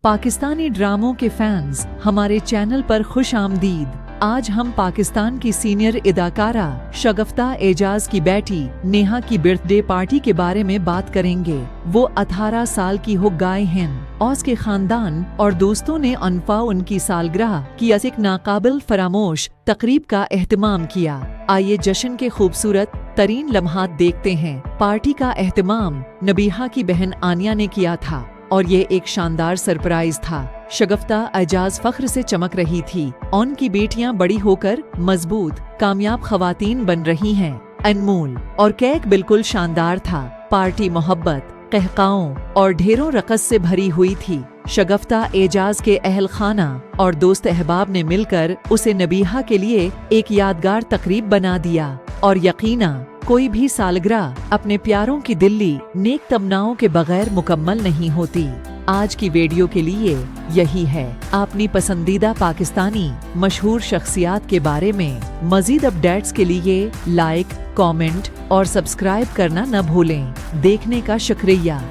पाकिस्तानी ड्रामों के फैंस हमारे चैनल पर खुश आमदीद। आज हम पाकिस्तान की सीनियर अदाकारा शगफ्ता एजाज की बेटी नेहा की बर्थडे पार्टी के बारे में बात करेंगे। वो 18 साल की हो गए हैं और उसके खानदान और दोस्तों ने अनफा उनकी सालगिरह की एक नाकाबिल फरामोश तकरीब का एहतमाम किया। आइए जश्न के खूबसूरत तरीन लम्हात देखते हैं। पार्टी का एहतमाम नबीहा की बहन आनिया ने किया था और ये एक शानदार सरप्राइज था। शगफ्ता एजाज फख्र से चमक रही थी। उनकी बेटियां बड़ी होकर मजबूत कामयाब खवातीन बन रही हैं। अनमोल और केक बिल्कुल शानदार था। पार्टी मोहब्बत, कहकाओं और ढेरों रक़स से भरी हुई थी। शगफ्ता एजाज के अहल खाना और दोस्त अहबाब ने मिलकर उसे नबीहा के लिए एक यादगार तकरीब बना दिया और यकीना कोई भी सालगिरह अपने प्यारों की दिल्ली नेक तमन्नाओं के बगैर मुकम्मल नहीं होती। आज की वीडियो के लिए यही है। अपनी पसंदीदा पाकिस्तानी मशहूर शख्सियात के बारे में मजीद अपडेट्स के लिए लाइक, कमेंट और सब्सक्राइब करना न भूलें। देखने का शुक्रिया।